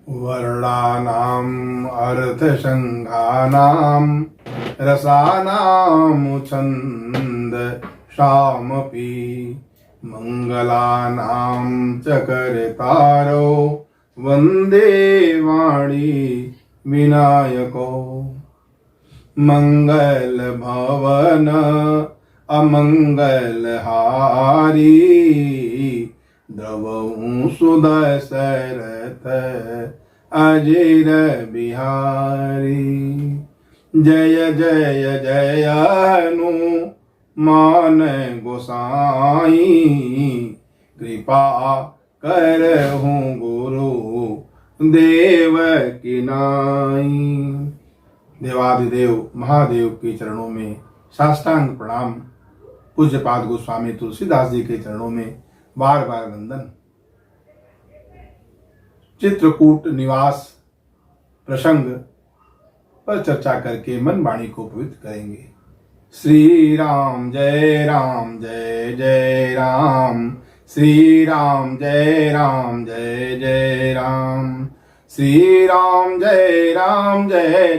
वर्णानाम् अर्थसङ्घानां रसानां छन्द शामपि मङ्गलानां च कर्तारो वन्दे वाणी विनायको मंगल भवन अमंगलहारी द्रवहूँ सुदशरथ अजिर बिहारी। जय जय जय हनुमान गोसाई कृपा करहूँ गुरु देव की नाई। देवादिदेव महादेव के चरणों में साष्टांग प्रणाम। पूज्यपाद गोस्वामी तुलसीदास जी के चरणों में बार बार वंदन। चित्रकूट निवास प्रसंग पर चर्चा करके मन वाणी को पवित्र करेंगे। श्री राम जय जय राम, श्री राम जय जय राम, श्री राम जय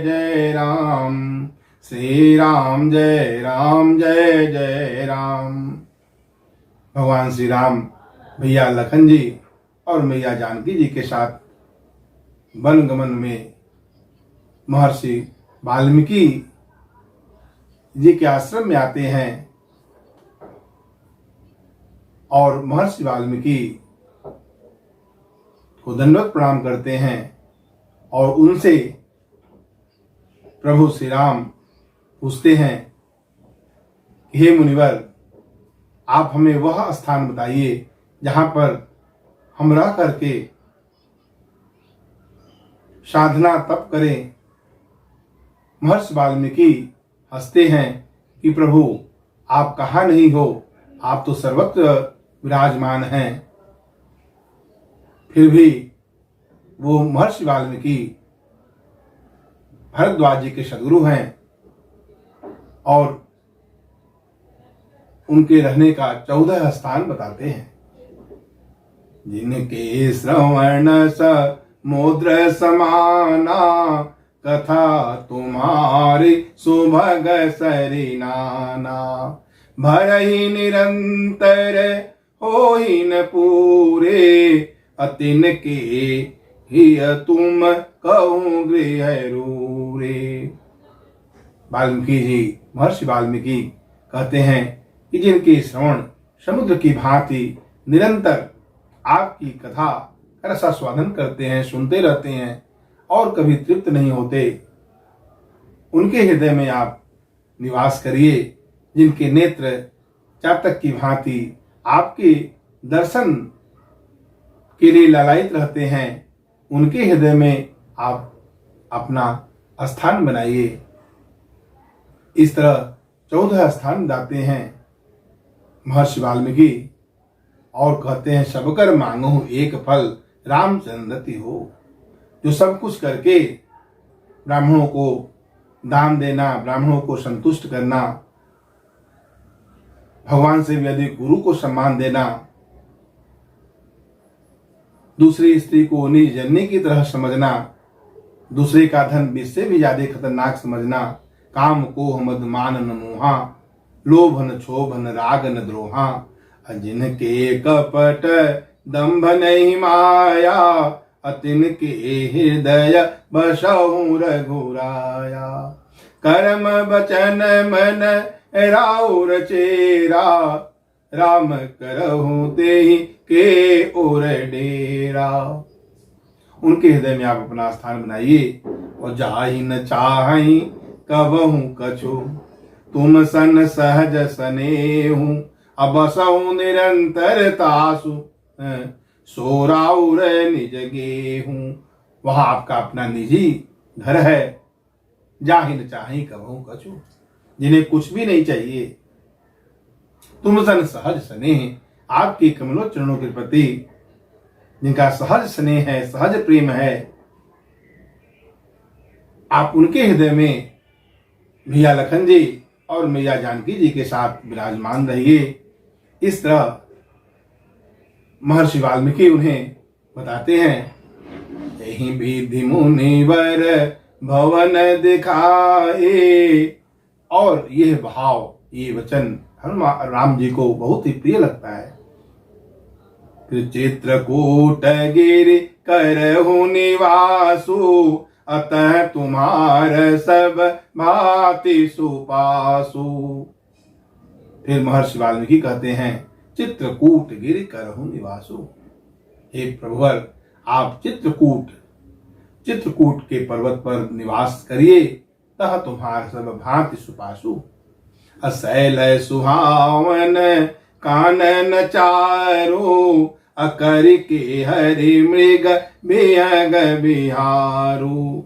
जय राम, श्री राम जय जय राम। भगवान श्री राम भैया लखन जी और मैया जानकी जी के साथ वन गमन में महर्षि वाल्मीकि जी के आश्रम में आते हैं और महर्षि वाल्मीकि को दंडवत प्रणाम करते हैं और उनसे प्रभु श्री राम पूछते हैं, हे मुनिवर, आप हमें वह स्थान बताइए जहां पर हम रह करके साधना तप करें। महर्षि वाल्मीकि हंसते हैं कि प्रभु आप कहाँ नहीं हो, आप तो सर्वत्र विराजमान हैं। फिर भी वो महर्षि वाल्मीकि भरद्वाज जी के सदगुरु हैं और उनके रहने का 14 स्थान बताते हैं। जिनके श्रवण समुद्र समाना, कथा तुम्हारी सुभग सरिनाना। भरहि निरंतर होहि न पूरे, अतिन के ही तुम कहूँ गृह रूरे। वाल्मीकि जी, महर्षि वाल्मीकि कहते हैं कि जिनके श्रवण समुद्र की भांति निरंतर आपकी कथा रसास्वादन करते हैं, सुनते रहते हैं और कभी तृप्त नहीं होते, उनके हृदय में आप निवास करिए। जिनके नेत्र चातक की भांति आपके दर्शन के लिए लालायित रहते हैं, उनके हृदय में आप अपना स्थान बनाइए। इस तरह 14 स्थान दाते हैं महर्षि वाल्मीकि और कहते हैं, सबकर मांगो एक फल रामचंद्रति हो। जो सब कुछ करके ब्राह्मणों को दान देना, ब्राह्मणों को संतुष्ट करना, भगवान से भी अधिक गुरु को सम्मान देना, दूसरी स्त्री को निज जननी की तरह समझना, दूसरे का धन विष से भी ज्यादा खतरनाक समझना, काम को मद मान न मोहा, लोभ न क्षोभ न राग न द्रोहा। जिनके कपट दंभ नहीं माया, अतिन के हृदय बसहु रघुराया। कर्म वचन मन राउर चेरा, राम करहु तेहि के ओर डेरा। उनके हृदय में आप अपना स्थान बनाइए। और जाहि न चाहि कबहु कछु, तुम सन सहज स्नेहु, अबसहु निरंतर तासु, सोराउर निज गेहूं। वहां आपका अपना निजी घर है। जाहि न चाहि कबहु कछु, जिन्हें कुछ भी नहीं चाहिए। तुम सन सहज स्नेह, आपके कमलों चरणों के प्रति जिनका सहज स्नेह है, सहज प्रेम है, आप उनके हृदय में भैया लखन जी और मैया जानकी जी के साथ विराजमान रहिए। इस तरह महर्षि वाल्मीकि उन्हें बताते हैं, यही विधि मुनिवर भवन दिखाए। और यह भाव, ये वचन हनुमान राम जी को बहुत ही प्रिय लगता है। फिर चित्रकूट गिरि करहु निवासु, अतः तुम्हार सब भांति सुपासु। फिर महर्षि वाल्मीकि कहते हैं, चित्रकूट गिरि करहु निवासु, हे प्रभुवर आप चित्रकूट के पर्वत पर निवास करिए, तह तुम्हार सब भांति सुपासु। असैल सुहावन कानन चारु, अकर के हरि मृग बेहग बिहारू।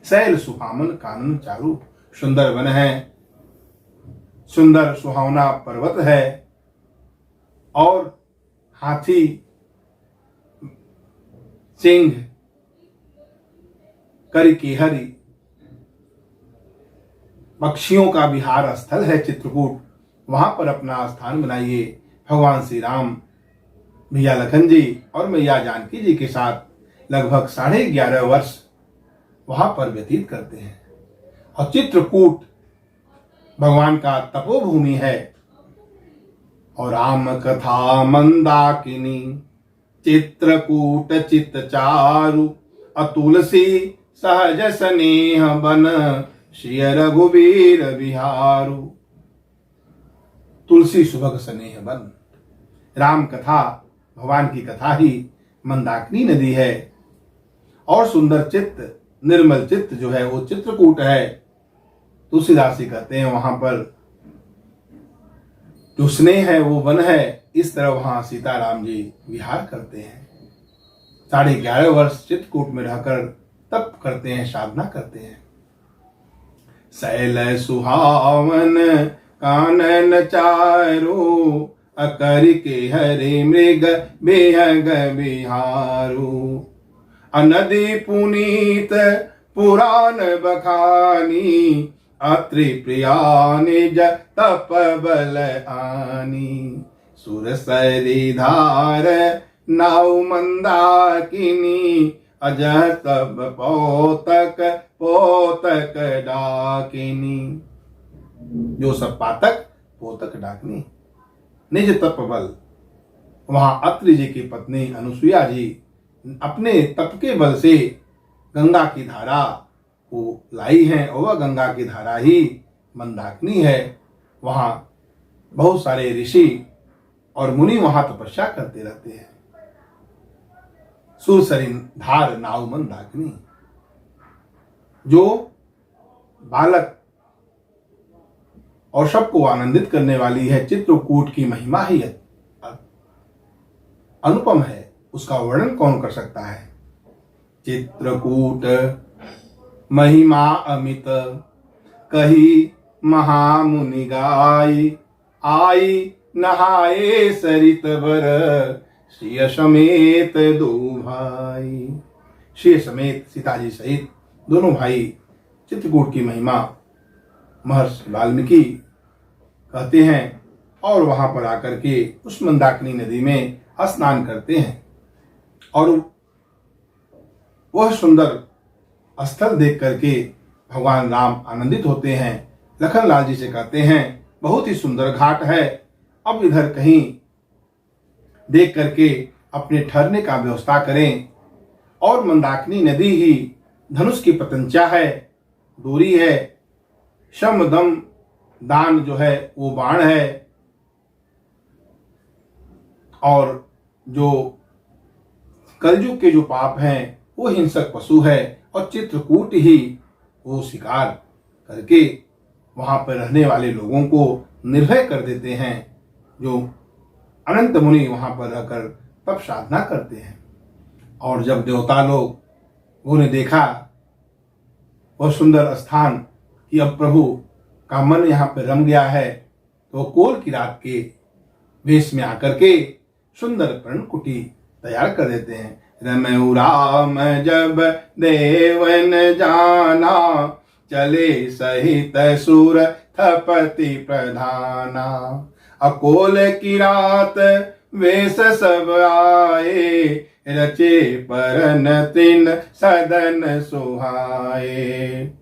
सैल सुहावन कानन चारु, सुंदर वन है, सुंदर सुहावना पर्वत है, और हाथी, सिंह, करिकेहरी पक्षियों का विहार स्थल है चित्रकूट। वहां पर अपना स्थान बनाइए। भगवान श्री राम भैया लखन जी और मैया जानकी जी के साथ लगभग 11.5 वर्ष वहां पर व्यतीत करते हैं। और चित्रकूट भगवान का तपोभूमि है। और राम कथा मंदाकिनी, चित्रकूट चित चारु, अतुलसी सहज स्नेह बन, श्री रघुवीर बिहारू। तुलसी सुभग स्नेह बन, राम कथा, भगवान की कथा ही मंदाकिनी नदी है। और सुंदर चित्त, निर्मल चित्त जो है वो चित्रकूट है। तुलसीदास जी कहते हैं वहां पर जो स्नेह है वो वन है। इस तरह वहां सीताराम जी विहार करते हैं। 11.5 वर्ष चित्रकूट में रहकर तप करते हैं, साधना करते हैं। सैल सुहावन कानन चारु, अकर के हरि मृग बेहग बिहारू। अनदि पुनीत पुराण बखानी, अत्रि प्रिया निज तप बल आनी। सुरसरी धार नाउ मंदाकिनी, अजह तब पोतक पोतक डाकिनी। जो सब पातक पोतक डाकिनी, निज तप बल। वहां अत्रि जी की पत्नी अनुसुईया जी अपने तप के बल से गंगा की धारा को लाई है, और वह गंगा की धारा ही मंदाकिनी है। वहां बहुत सारे ऋषि और मुनि वहां तपस्या करते रहते हैं। सुरसरी धार नाव मंदाकिनी, जो बालक और सबको आनंदित करने वाली है। चित्रकूट की महिमा ही अनुपम है, उसका वर्णन कौन कर सकता है। चित्रकूट महिमा अमित, कही महामुनि गाई। आई नहाए सरित बर, श्री समेत दो भाई। श्री समेत सीता जी सहित दोनों भाई चित्रकूट की महिमा महर्षि वाल्मीकि कहते हैं। और वहां पर आकर के उस मंदाकिनी नदी में स्नान करते हैं। और वह सुंदर स्थल देख करके भगवान राम आनंदित होते हैं। लखनलाल जी से कहते हैं, बहुत ही सुंदर घाट है, अब इधर कहीं देख करके अपने ठहरने का व्यवस्था करें। और मंदाकिनी नदी ही धनुष की पतंचा है, दूरी है। शम दम दान जो है वो बाण है। और जो कलयुग के जो पाप हैं वो हिंसक पशु है। और चित्रकूट ही वो शिकार करके वहां पर रहने वाले लोगों को निर्भय कर देते हैं। जो अनंत मुनि वहां पर रहकर तप साधना करते हैं। और जब देवता लोग उन्हें देखा वह सुंदर स्थान कि अब प्रभु का मन यहाँ पर रम गया है, तो कोल की रात के वेश में आकर के सुंदर पर्णकुटी तैयार कर देते हैं। रमऊ राम जब देवन जाना, चले सहित सुर थपति प्रधाना। अकोल की रात वेश सब आए, रचे परन तृण सदन सुहाए।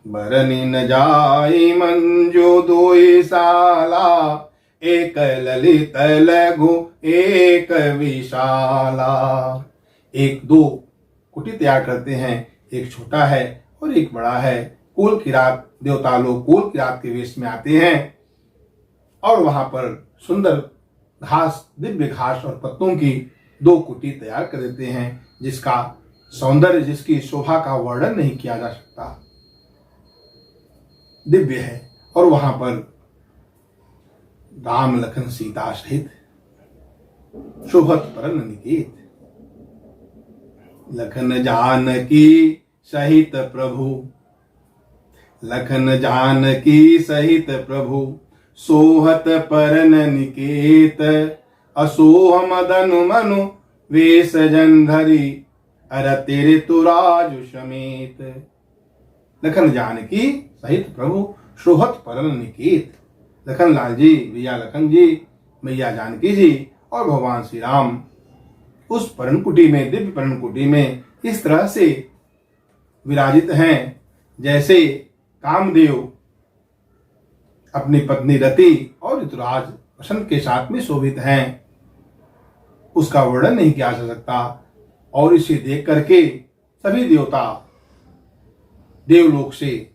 बरनी न जाई मंजू दुई साला, एक ललित लघु एक विशाला। एक दो कुटी तैयार करते हैं, एक छोटा है और एक बड़ा है। कुल किरात देवता लोग कुल किरात के वेश में आते हैं और वहां पर सुंदर घास, दिव्य घास और पत्तों की दो कुटी तैयार कर देते हैं, जिसका सौंदर्य, जिसकी शोभा का वर्णन नहीं किया जा सकता। दिव्य है। और वहां पर राम लखन सीता सहित शोभत परन निकेत। लखन जानकी सहित प्रभु, लखन जानकी सहित प्रभु, सोहत परन निकेत। असोह मदनु मनु वेश जंधरी, अरति ऋतुराजु समेत। लखन जानकी सहित प्रभु, सोहत परन निकेत। लखन लाल जी, भैया लखन जी, मैया जानकी जी और भगवान श्री राम उस परन कुटी में, दिव्य परन कुटी में इस तरह से विराजित हैं जैसे कामदेव अपनी पत्नी रति और ऋतुराज वसंत के साथ में शोभित हैं। उसका वर्णन नहीं किया जा सकता। और इसे देख करके सभी देवता देवलोक से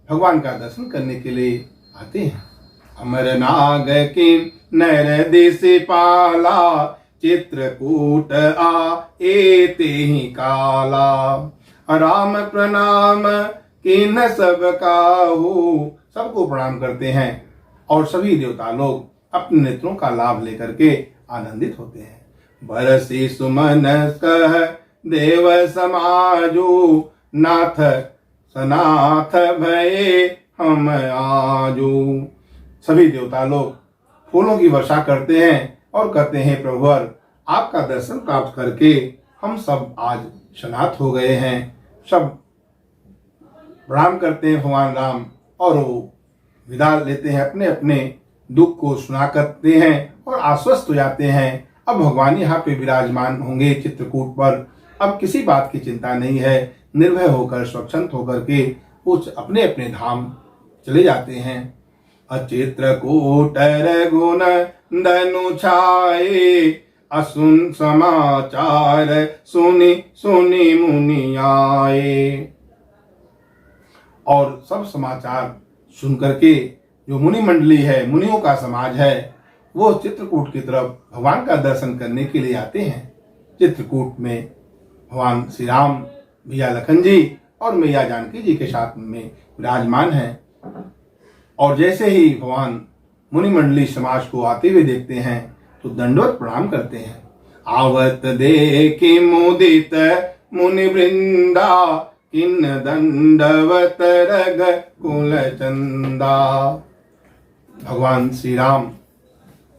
भगवान का दर्शन करने के लिए आते हैं। अमर नाग के नर देश पाला, चित्रकूट एते ही काला। राम प्रणाम किन सब काहू, सबको प्रणाम करते हैं और सभी देवता लोग अपने नेत्रों का लाभ लेकर के आनंदित होते हैं। बरसी सुमन कह देव समाजो, नाथ सनाथ भये हम आजो। सभी देवता लोग फूलों की वर्षा करते हैं और कहते हैं, प्रभुवर आपका दर्शन प्राप्त करके हम सब आज शनाथ हो गए हैं। सब प्रणाम करते हैं भगवान राम और वो विदा लेते हैं, अपने अपने दुख को सुना करते हैं और आश्वस्त हो जाते हैं। अब भगवान यहाँ पे विराजमान होंगे चित्रकूट पर, अब किसी बात की चिंता नहीं है। निर्भय होकर, स्वच्छंद होकर के कुछ अपने अपने धाम चले जाते हैं। अचित्रकूट रघुन दनु छाए, असुन समाचार सुनी सुनी मुनि आए। और सब समाचार सुन करके जो मुनि मंडली है, मुनियों का समाज है, वो चित्रकूट की तरफ भगवान का दर्शन करने के लिए आते हैं। चित्रकूट में भगवान श्री राम, भैया लखन जी और मैया जानकी जी के साथ में विराजमान हैं। और जैसे ही भगवान मुनि मंडली समाज को आते हुए देखते हैं तो दंडवत प्रणाम करते हैं। आवत देखि मुदित मुनि वृंदा, किन दंडवत रग कुल चंदा। भगवान श्री राम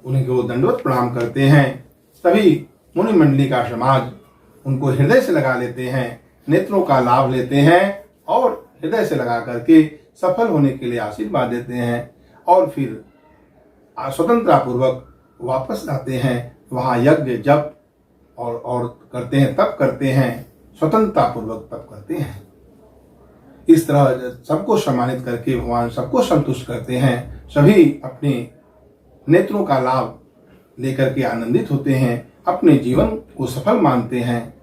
उन्हीं को दंडवत प्रणाम करते हैं। सभी मुनि मंडली का समाज उनको हृदय से लगा लेते हैं, नेत्रों का लाभ लेते हैं और हृदय से लगा करके सफल होने के लिए आशीर्वाद देते हैं। और फिर स्वतंत्रता पूर्वक वापस आते हैं। वहाँ यज्ञ जप और करते हैं, तप करते हैं, स्वतंत्रता पूर्वक तप करते हैं। इस तरह सबको सम्मानित करके भगवान सबको संतुष्ट करते हैं। सभी अपने नेत्रों का लाभ लेकर के आनंदित होते हैं, अपने जीवन को सफल मानते हैं।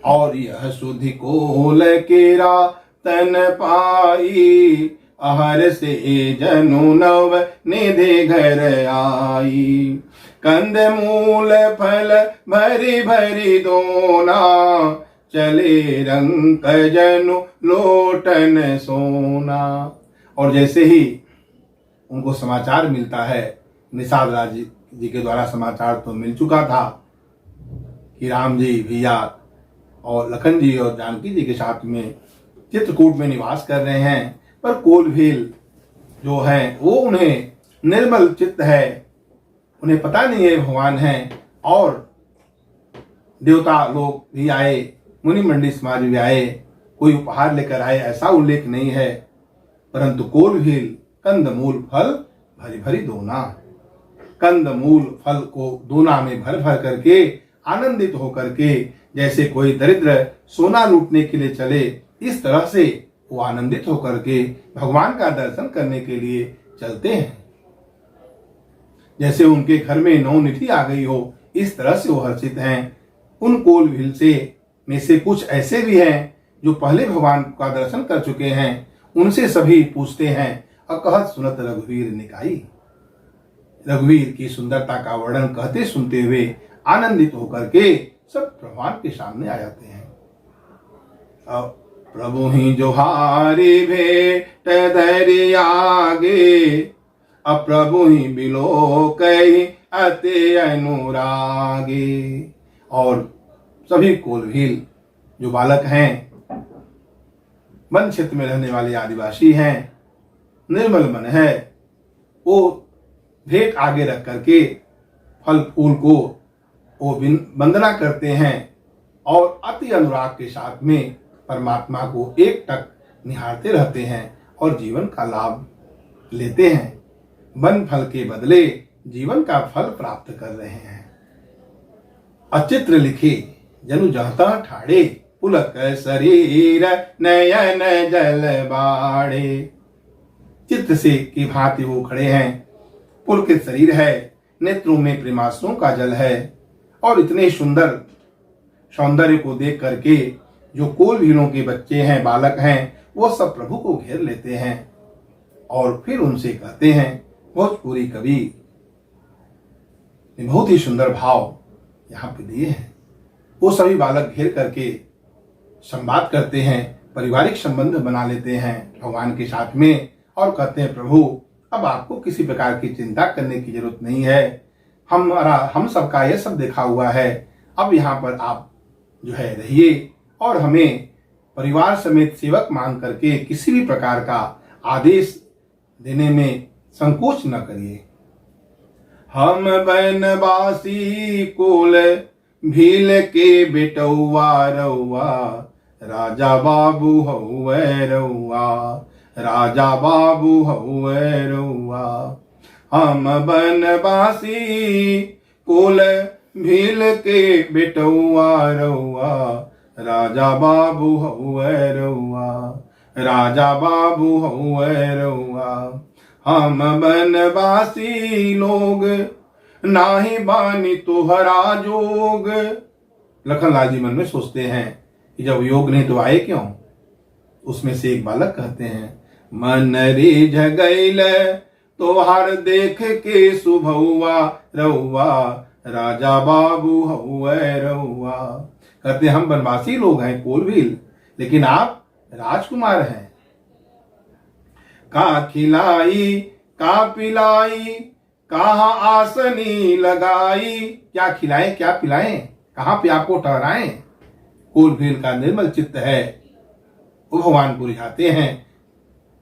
और यह सुधि कोल केरा तन पाई, आहर से जनु नव निधि घर आई। कंद मूल फल भरी भरी दोना, चले रंक जनु लोटन सोना। और जैसे ही उनको समाचार मिलता है, निषाद राज जी के द्वारा समाचार तो मिल चुका था कि राम जी, भैया और लखन जी और जानकी जी के साथ में चित्रकूट में निवास कर रहे हैं, पर कोलभील जो है वो उन्हें निर्मल चित्त है, उन्हें पता नहीं है भगवान हैं। और देवता लोग भी आए, मुनि मंडली समाज भी आए, कोई उपहार लेकर आए ऐसा उल्लेख नहीं है, परंतु कोलभील कंद मूल फल भरी भरी दोना, कंद मूल फल को दोना में भर भर करके आनंदित होकर के जैसे कोई दरिद्र सोना लूटने के लिए चले, इस तरह से वो आनंदित होकर के भगवान का दर्शन करने के लिए चलते हैं। जैसे उनके घर में नौनिधि आ गई हो, इस तरह से वो हर्षित हैं। उन कोल भील से में से कुछ ऐसे भी हैं जो पहले भगवान का दर्शन कर चुके हैं। उनसे सभी पूछते हैं, अकहत सुनत रघुवीर निकाई। रघुवीर की सुंदरता का वर्णन कहते सुनते हुए आनंदित होकर के सब भगवान के सामने आ जाते हैं। अब प्रभु ही जोहारी भेट धरि आगे, अब प्रभु ही बिलो कही अति अनुरागे। और सभी कोलभील जो बालक हैं, वन क्षेत्र में रहने वाले आदिवासी हैं, निर्मल मन है, वो भेंट आगे रख करके फल फूल को वो वंदना करते हैं और अति अनुराग के साथ में परमात्मा को एकटक निहारते रहते हैं और जीवन का लाभ लेते हैं। वन फल के बदले जीवन का फल प्राप्त कर रहे हैं। अचित्र लिखे जनु जहता ठाड़े, पुलक शरीर नयन जल बाड़े। चित्र से की भांति वो खड़े हैं, पुलकित शरीर है, नेत्रों में प्रेमाश्रुओं का जल है। और इतने सुंदर सौंदर्य को देख करके जो कोलभीलों के बच्चे हैं, बालक हैं, वो सब प्रभु को घेर लेते हैं और फिर उनसे कहते हैं। भोजपुरी कवि ने बहुत ही सुंदर भाव यहाँ पे दिए हैं। वो सभी बालक घेर करके संवाद करते हैं, पारिवारिक संबंध बना लेते हैं भगवान के साथ में और कहते हैं, प्रभु अब आपको किसी प्रकार की चिंता करने की जरूरत नहीं है। हम सबका यह सब देखा हुआ है। अब यहाँ पर आप जो है रहिए और हमें परिवार समेत सेवक मान करके किसी भी प्रकार का आदेश देने में संकोच न करिए। हम बनवासी कुल भील के बेटौआ रउआ, राजा बाबू हउए रउआ, राजा बाबू हउए रउआ। हम बनवासी कुल भील के बेटौआ रउआ, राजा बाबू हउए रउआ, राजा बाबू हउए रउआ। हम बनवासी लोग नाही बानी तुहरा जोग। लखनलाल जी मन में सोचते हैं कि जब योग नहीं तो आए क्यों। उसमें से एक बालक कहते हैं, मन रे झगैल तोहार देख के सुभौआ रउआ, राजा बाबू हउए रउआ। कहते हम बनवासी लोग हैं कोलभील, लेकिन आप राजकुमार हैं। का खिलाई का पिलाई, कहाँ आसनी लगाई। क्या खिलाएं क्या पिलाएं, कहाँ पे आपको ठहराएं। कोलभील का निर्मल चित्त है, वो भगवान को रिझाते हैं।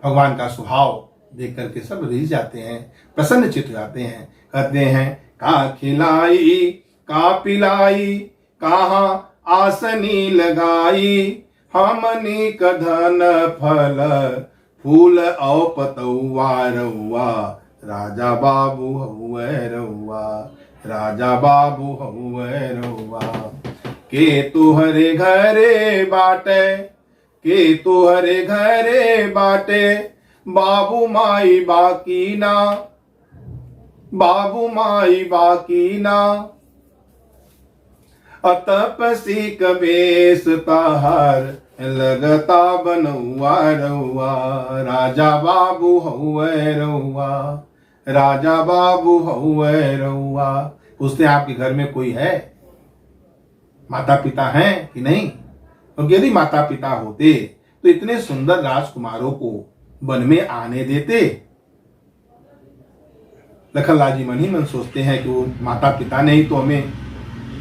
भगवान का स्वभाव देख करके सब रिझ जाते हैं, प्रसन्न चित्त जाते हैं। कहते हैं, का खिलाई का पिलाई, कहाँ आसनी लगाई। हमनी कधन फल फूल औ पतौआ रउआ, राजा बाबू हउए रउआ, राजा बाबू हउए रउआ। के तुहरे घरे बाटे, के तुहरे घरे बाटे, बाबू माई बाकी ना, बाबू माई बाकी ना। अतपसी कबेस ताहार लगता बनौआ रउआ, राजा बाबू हउए रउआ, राजा बाबू हउए रउआ। पूछते आपके घर में कोई है, माता पिता हैं कि नहीं। और यदि माता पिता होते तो इतने सुंदर राजकुमारों को वन में आने देते। लखनलाल जी मन ही मन सोचते हैं कि वो माता पिता ने ही तो हमें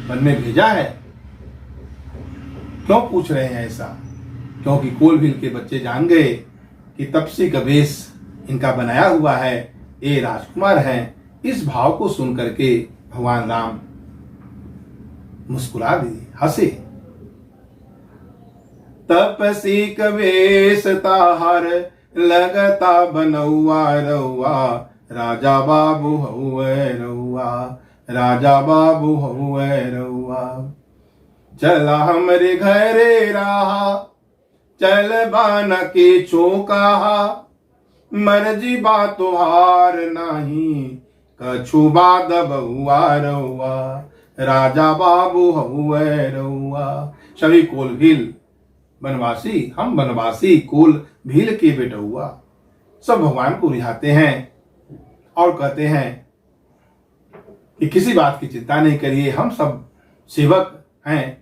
वन में भेजा है। क्यों पूछ रहे हैं ऐसा, क्योंकि कोलभील के बच्चे जान गए कि तपसी का वेश इनका बनाया हुआ है, ये राजकुमार हैं। इस भाव को सुन करके भगवान राम मुस्कुरा दिए, हंसे। तपसी का वेश ताहार लगता बनौआ रउआ, राजा बाबू हउए रउआ, राजा बाबू हउए रउआ। चला हमरे घरे रहा, चल बान के चौका, मर्जी बा तुहार नाही, कछु बाद बहुआ रहुआ, राजा बाबू हुए रहुआ। सभी कोल भील बनवासी, हम बनवासी कोल भील के बेटुआ। सब भगवान को रिझाते हैं और कहते हैं कि किसी बात की चिंता नहीं करिए, हम सब सेवक हैं।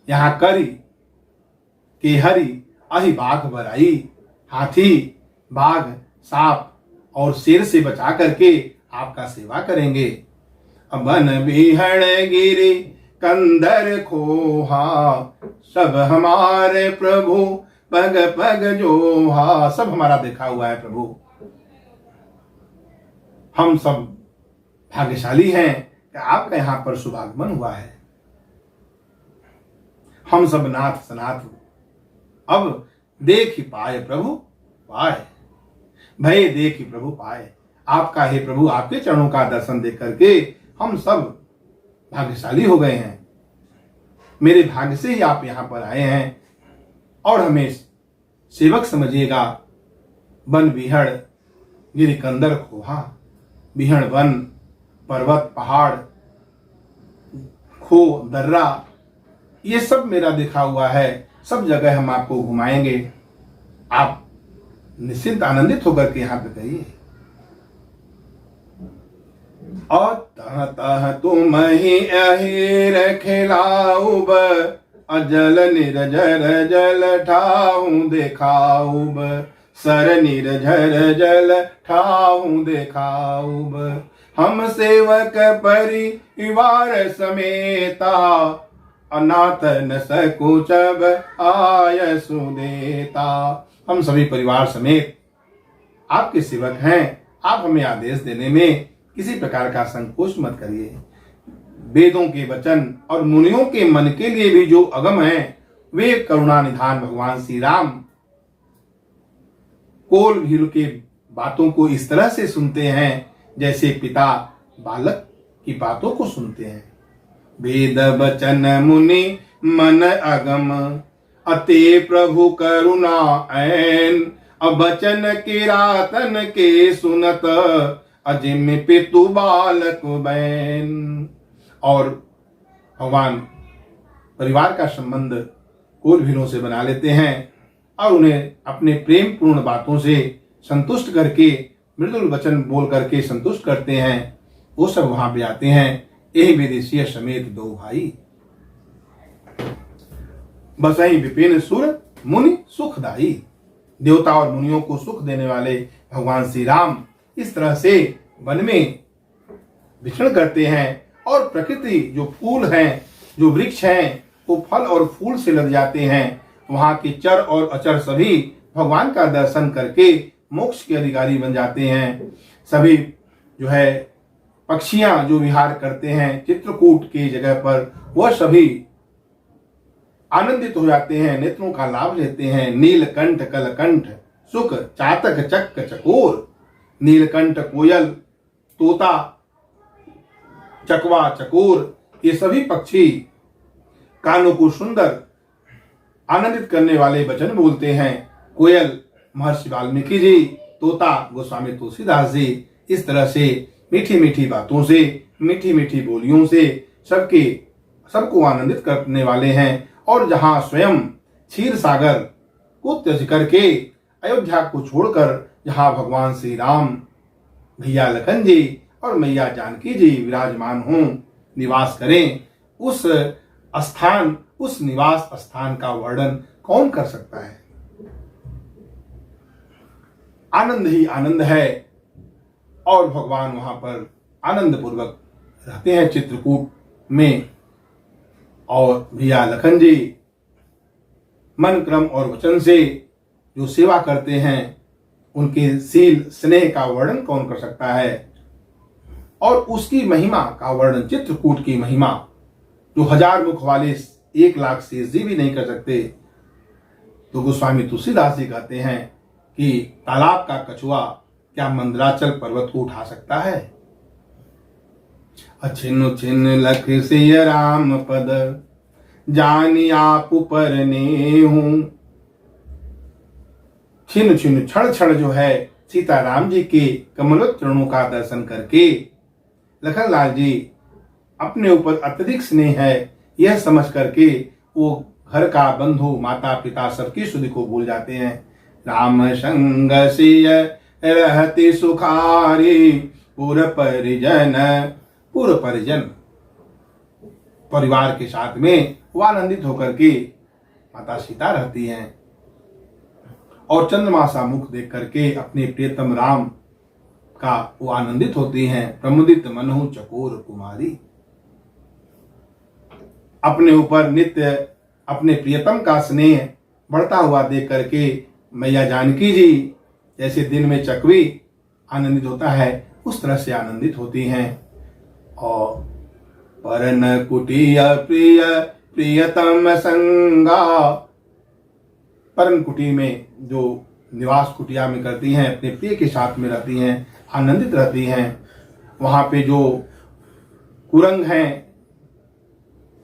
यहाँ करी के हरि अहि बाघ बराई, हाथी बाघ सांप और शेर से बचा करके आपका सेवा करेंगे। बन बिहण गिरी कंदर खोहा, सब हमारे प्रभु पग पग जोहा। सब हमारा देखा हुआ है प्रभु। हम सब भाग्यशाली हैं कि आपका यहाँ पर शुभागमन हुआ है। हम सब नाथ सनाथ अब देख ही पाए प्रभु पाए, भय देख ही प्रभु पाए। आपका हे प्रभु, आपके चरणों का दर्शन देख करके हम सब भाग्यशाली हो गए हैं। मेरे भाग्य से ही आप यहाँ पर आए हैं और हमें सेवक समझिएगा। वन बिहड़ गिरी कंदर खोहा, बिहड़ वन पर्वत पहाड़ खो दर्रा, ये सब मेरा देखा हुआ है। सब जगह हम आपको घुमाएंगे। आप निश्चिंत आनंदित होकर के यहाँ पे कहिए। और तह तह तुम ही अहिर खिलाऊब, अजल निर्झर जल ठाऊं देखाऊब, सर निर्झर जल ठाऊं देखाऊब। हम सेवक परिवार समेता, अनाथ न सकुचब आय सुदेता। हम सभी परिवार समेत आपके सेवक हैं। आप हमें आदेश देने में किसी प्रकार का संकोच मत करिए। वेदों के वचन और मुनियों के मन के लिए भी जो अगम है, वे करुणा निधान भगवान श्री राम कोल भील के बातों को इस तरह से सुनते हैं जैसे पिता बालक की बातों को सुनते हैं। वेद वचन मुनि मन अगम, अते प्रभु करुणा ऐन। अबचन के रातन के सुनत, अजिम पितु बालक बैन। और भगवान परिवार का संबंध कुल भीलों से बना लेते हैं और उन्हें अपने प्रेम पूर्ण बातों से संतुष्ट करके, मृदुल वचन बोल करके संतुष्ट करते हैं। वो सब वहां पे आते हैं। यही विदेशीय समेत दो भाई, बसई विपिन सुर मुनि सुखदाई। देवता और मुनियों को सुख देने वाले भगवान श्री राम इस तरह से वन में विचरण करते हैं और प्रकृति जो फूल हैं, जो वृक्ष हैं, वो फल और फूल से लग जाते हैं। वहां के चर और अचर सभी भगवान का दर्शन करके मोक्ष के अधिकारी बन जाते हैं। सभी जो है पक्षियां जो विहार करते हैं चित्रकूट की जगह पर, वह सभी आनंदित हो जाते हैं, नेत्रों का लाभ लेते हैं। नीलकंठ कलकंठ सुख चातक चक्क चकोर। नीलकंठ कोयल, तोता, चकवा, चकोर, ये सभी पक्षी कानों को सुंदर आनंदित करने वाले वचन बोलते हैं। कोयल महर्षि वाल्मीकि जी, तोता गोस्वामी तुलसीदास जी। इस तरह से मीठी मीठी बातों से, मीठी मीठी बोलियों से सबको आनंदित करने वाले हैं। और जहां स्वयं क्षीर सागर को त्यज करके अयोध्या को छोड़कर जहां भगवान श्री राम, भैया लखन जी और मैया जानकी जी विराजमान हों, निवास करें, उस स्थान, उस निवास स्थान का वर्णन कौन कर सकता है। आनंद ही आनंद है और भगवान वहां पर आनंद पूर्वक रहते हैं चित्रकूट में। और भैया लखन जी मन क्रम और वचन से जो सेवा करते हैं, उनके सील स्नेह का वर्णन कौन कर सकता है। और उसकी महिमा का वर्णन, चित्रकूट की महिमा जो 1000 मुख वाले 1 लाख शेष जी भी नहीं कर सकते। तो गोस्वामी तुलसीदास जी कहते हैं कि तालाब का कछुआ क्या मंदराचल पर्वत को उठा सकता है। अछिन्न छिन्न लख सिय राम पद, जानी आप पर नेहूं। छिन छिन क्षण क्षण जो है सीताराम जी के कमलोच्चरणों का दर्शन करके लखनलाल जी अपने ऊपर अत्यधिक स्नेह है यह समझ करके वो घर का बंधु माता पिता सबकी सुधि को भूल जाते हैं। राम संग सिय रहती सुखारी पुर परिजन परिवार के साथ में वो आनंदित होकर के माता सीता रहती हैं और चंद्रमा सा मुख देख करके अपने प्रियतम राम का वो आनंदित होती हैं। प्रमुदित मनहु चकोर कुमारी, अपने ऊपर नित्य अपने प्रियतम का स्नेह बढ़ता हुआ देख करके मैया जानकी जी जैसे दिन में चकवी आनंदित होता है उस तरह से आनंदित होती हैं। और परन कुटिय प्रिय प्रियतम संगा, परन कुटी में जो निवास कुटिया में करती हैं अपने प्रिय के साथ में रहती हैं, आनंदित रहती हैं। वहां पे जो कुरंग हैं,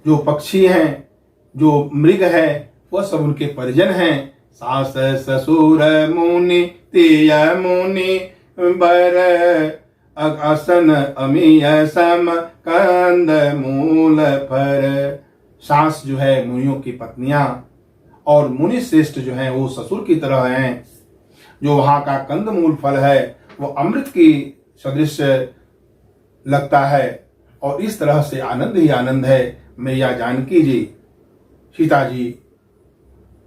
जो पक्षी हैं, जो मृग है वह सब उनके परिजन हैं। सास ससुर मुनि तिय मुनि बर असन अमीय सम कंद मूल फर। सास जो है मुनियों की पत्नियां और मुनि श्रेष्ठ जो हैं वो ससुर की तरह हैं। जो वहां का कंद मूल फल है वो अमृत की सदृश लगता है और इस तरह से आनंद ही आनंद है। मैया जानकी जी सीता जी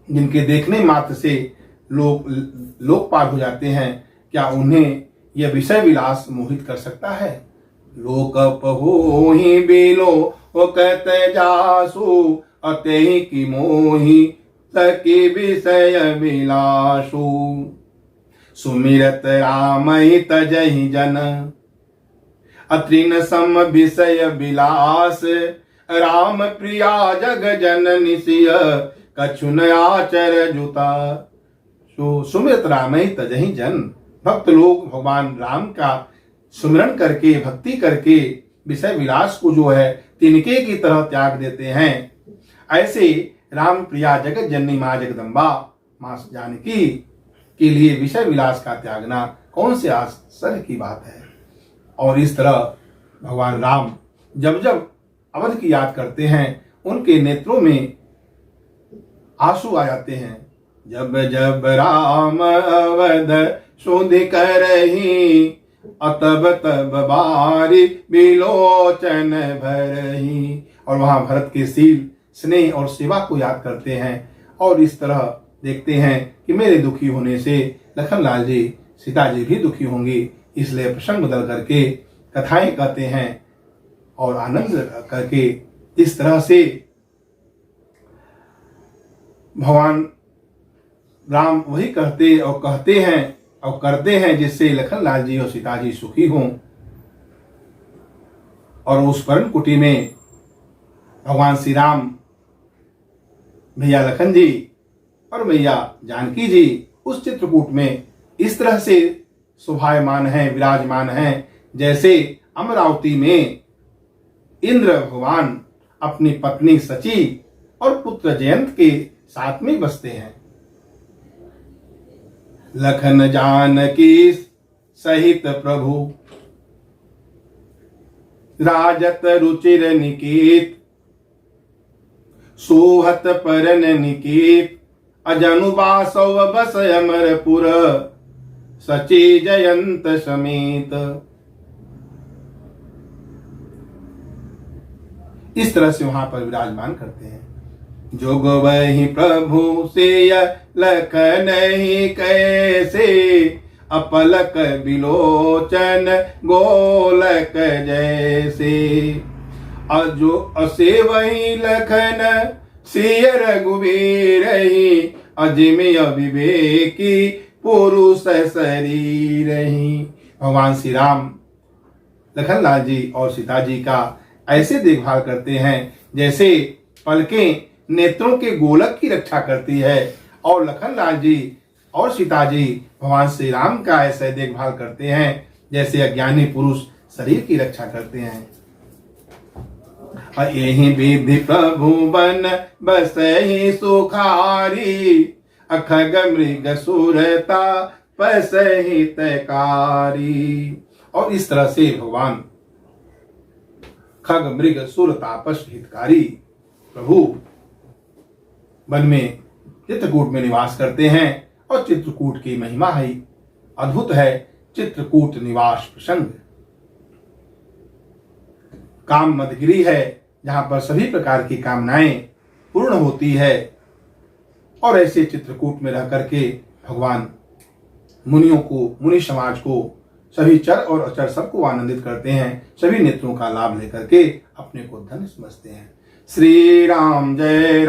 जिनके देखने मात्र से लोग पार हो जाते हैं, क्या उन्हें यह विषय विलास मोहित कर सकता है? लोक पहो ही बिलो ओ कहते जासु अते की मोही सकी विषय विलासु। सुमिरत राम ही तजहि जन अत्रिन सम विषय विलास। राम प्रिया जग जननी सिय कछुन आचर जुता। सुमिरत राम ही तजहि जन, भक्त लोग भगवान राम का सुमिरन करके भक्ति करके विषय विलास को जो है तिनके की तरह त्याग देते हैं। ऐसे राम प्रिया जगत जननी माँ जगदम्बा माँ जानकी के लिए विषय विलास का त्यागना कौन से आश्चर्य की बात है। और इस तरह भगवान राम जब जब अवध की याद करते हैं उनके नेत्रों में आंसू आ जाते हैं। जब जब राम अवध सुधि करही अतब तब बारी बिलोचन भरही। और वहां भरत के शील स्नेह और सेवा को याद करते हैं और इस तरह देखते हैं कि मेरे दुखी होने से लखनलाल जी सीता जी भी दुखी होंगी, इसलिए प्रसंग बदल करके कथाएं कहते हैं और आनंद करके इस तरह से भगवान राम वही कहते हैं और करते हैं जिससे लखनलाल जी और सीता जी सुखी हों। और उस परम कुटी में भगवान श्री राम, भैया लखन जी और मैया जानकी जी उस चित्रकूट में इस तरह से शोभायमान हैं, विराजमान हैं, जैसे अमरावती में इंद्र भगवान अपनी पत्नी सची और पुत्र जयंत के साथ में बसते हैं। लखन जानकी सहित प्रभु राजत रुचिर निकेत। सोहत परन निकेत अजनु बासव बस अमरपुर सची जयंत समेत। इस तरह से वहां पर विराजमान करते हैं। जोग वही प्रभु से लखन ही कैसे अपलक बिलोचन गोलक जैसे। अजो असे वही लखन सिय रघुवीर ही अजिमय विवेकी पुरुष शरीर ही। भगवान श्री राम लखनलाल जी और सीता जी का ऐसे देखभाल करते हैं जैसे पलकें नेत्रों के गोलक की रक्षा करती है, और लखनलाल जी और सीता जी भगवान श्री राम का ऐसे देखभाल करते हैं जैसे अज्ञानी पुरुष शरीर की रक्षा करते हैं। यही विधि प्रभु बन बसहि सुखारी, अखग मृग सुरता पसहि तैकारी। और इस तरह से भगवान खग मृग सुर तापस हितकारी प्रभु वन में चित्रकूट में निवास करते हैं। और चित्रकूट की महिमा ही अद्भुत है। चित्रकूट निवास प्रसंग काम मदगिरी है, जहां पर सभी प्रकार की कामनाएं पूर्ण होती है। और ऐसे चित्रकूट में रह करके भगवान मुनियों को, मुनि समाज को, सभी चर और अचर सबको आनंदित करते हैं। सभी नेत्रों का लाभ लेकर के अपने को धन्य समझते हैं। श्री राम जय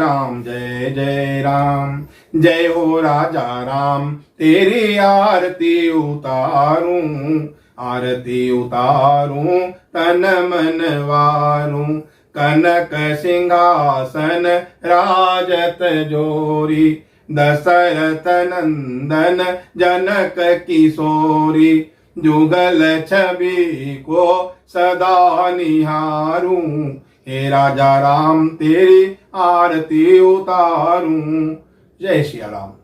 जय राम, जय हो राजा राम, तेरी आरती उतारूं, आरती उतारूं तन मन वारूं, कनक सिंहासन राजत जोरी, दशरथ नंदन जनक किशोरी, जुगल छवि को सदा निहारूं, हे राजा राम तेरी आरती उतारूं। जय श्री राम।